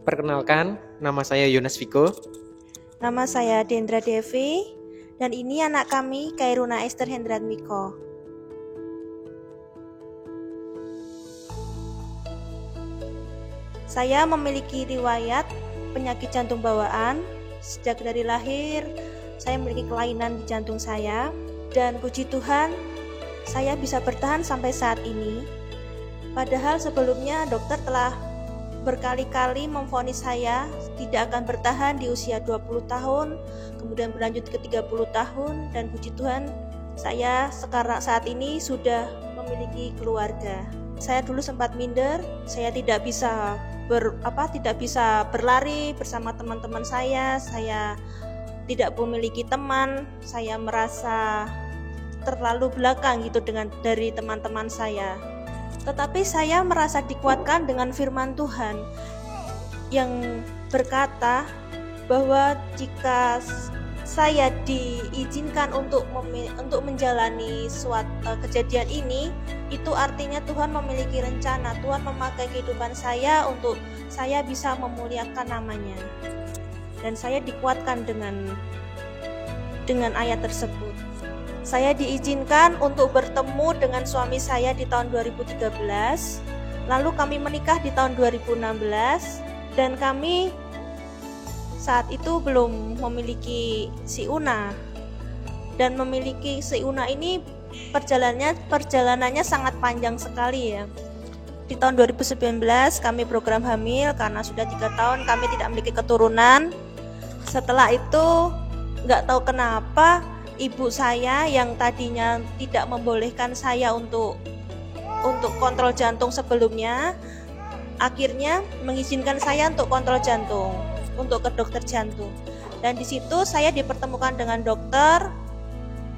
Perkenalkan, nama saya Yonas Viko. Nama saya Dendra Devi, dan ini anak kami, Kairuna Esther Hendratmiko. Saya memiliki riwayat penyakit jantung bawaan. Sejak dari lahir, saya memiliki kelainan di jantung saya, dan puji Tuhan, saya bisa bertahan sampai saat ini. Padahal sebelumnya dokter telah berkali-kali memvonis saya tidak akan bertahan di usia 20 tahun, kemudian berlanjut ke 30 tahun, dan puji Tuhan, saya sekarang saat ini sudah memiliki keluarga. Saya dulu sempat minder, saya tidak bisa berlari bersama teman-teman saya tidak memiliki teman, saya merasa terlalu belakang gitu dari teman-teman saya. Tetapi saya merasa dikuatkan dengan firman Tuhan yang berkata bahwa jika saya diizinkan untuk menjalani suatu kejadian ini, itu artinya Tuhan memiliki rencana. Tuhan memakai kehidupan saya untuk saya bisa memuliakan namanya. Dan saya dikuatkan dengan ayat tersebut. Saya diizinkan untuk bertemu dengan suami saya di tahun 2013, lalu kami menikah di tahun 2016, dan kami saat itu belum memiliki si Una. Dan memiliki si Una ini perjalanannya sangat panjang sekali ya. Di tahun 2019 kami program hamil karena sudah 3 tahun kami tidak memiliki keturunan. Setelah itu nggak tahu kenapa ibu saya yang tadinya tidak membolehkan saya untuk kontrol jantung sebelumnya, akhirnya mengizinkan saya untuk kontrol jantung, untuk ke dokter jantung. Dan di situ saya dipertemukan dengan dokter,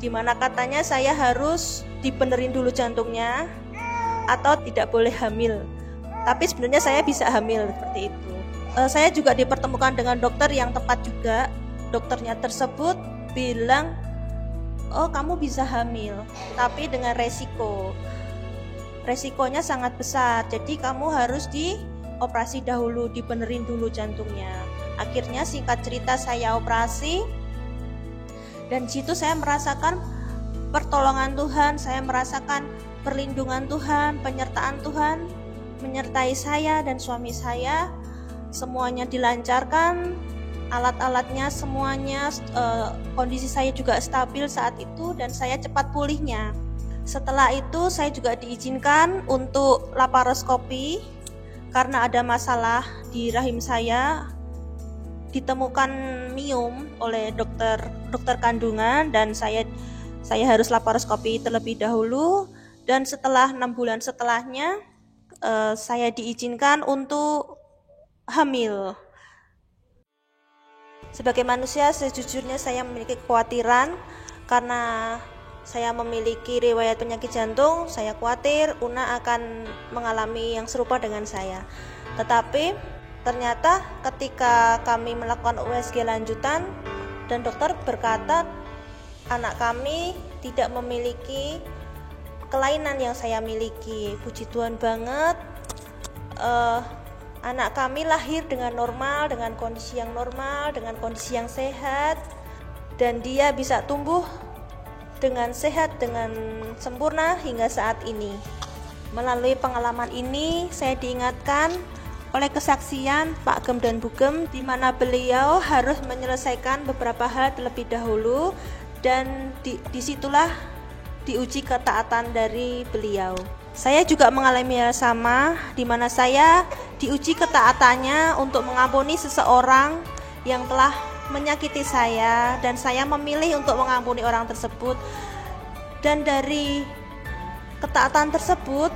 di mana katanya saya harus dibenerin dulu jantungnya atau tidak boleh hamil. Tapi sebenarnya saya bisa hamil seperti itu. Saya juga dipertemukan dengan dokter yang tepat juga. Dokternya tersebut bilang, oh kamu bisa hamil, tapi dengan resikonya sangat besar, jadi kamu harus dioperasi dahulu, dibenerin dulu jantungnya. Akhirnya singkat cerita saya operasi, dan di situ saya merasakan pertolongan Tuhan, saya merasakan perlindungan Tuhan, penyertaan Tuhan menyertai saya dan suami saya. Semuanya dilancarkan, alat-alatnya semuanya, kondisi saya juga stabil saat itu dan saya cepat pulihnya. Setelah itu saya juga diizinkan untuk laparoskopi karena ada masalah di rahim saya, ditemukan miom oleh dokter kandungan, dan saya harus laparoskopi terlebih dahulu, dan setelah 6 bulan setelahnya saya diizinkan untuk hamil. Sebagai manusia, sejujurnya saya memiliki kekhawatiran karena saya memiliki riwayat penyakit jantung. Saya khawatir Una akan mengalami yang serupa dengan saya. Tetapi ternyata ketika kami melakukan USG lanjutan dan dokter berkata anak kami tidak memiliki kelainan yang saya miliki. Puji Tuhan banget. Anak kami lahir dengan normal, dengan kondisi yang normal, dengan kondisi yang sehat, dan dia bisa tumbuh dengan sehat, dengan sempurna hingga saat ini. Melalui pengalaman ini, saya diingatkan oleh kesaksian Pak Gem dan Bu Gem, di mana beliau harus menyelesaikan beberapa hal terlebih dahulu, dan disitulah diuji ketaatan dari beliau. Saya juga mengalami hal sama, di mana saya diuji ketaatannya untuk mengampuni seseorang yang telah menyakiti saya, dan saya memilih untuk mengampuni orang tersebut. Dan dari ketaatan tersebut,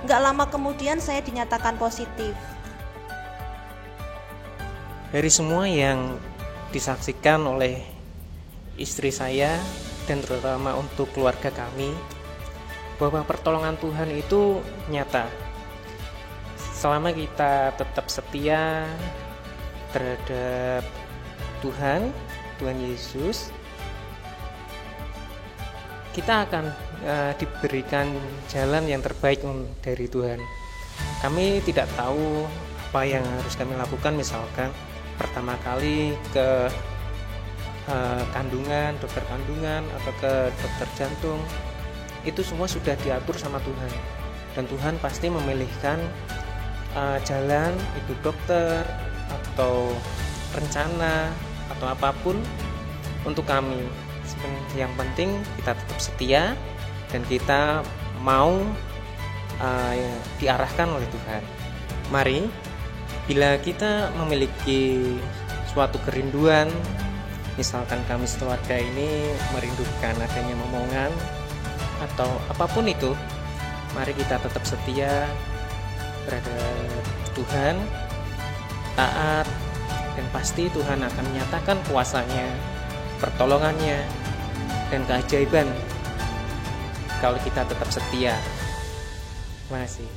gak lama kemudian saya dinyatakan positif. Dari semua yang disaksikan oleh istri saya dan terutama untuk keluarga kami, bahwa pertolongan Tuhan itu nyata. Selama kita tetap setia terhadap Tuhan Yesus, kita akan diberikan jalan yang terbaik dari Tuhan. Kami tidak tahu apa yang harus kami lakukan, misalkan pertama kali ke kandungan, dokter kandungan atau ke dokter jantung, itu semua sudah diatur sama Tuhan, dan Tuhan pasti memilihkan jalan itu dokter atau rencana atau apapun untuk kami. Yang penting kita tetap setia dan kita mau diarahkan oleh Tuhan. Mari, bila kita memiliki suatu kerinduan, misalkan kami sekeluarga ini merindukan adanya momongan atau apapun itu, mari kita tetap setia terhadap Tuhan, taat, dan pasti Tuhan akan menyatakan kuasa-Nya, pertolongannya, dan keajaiban kalau kita tetap setia. Terima kasih.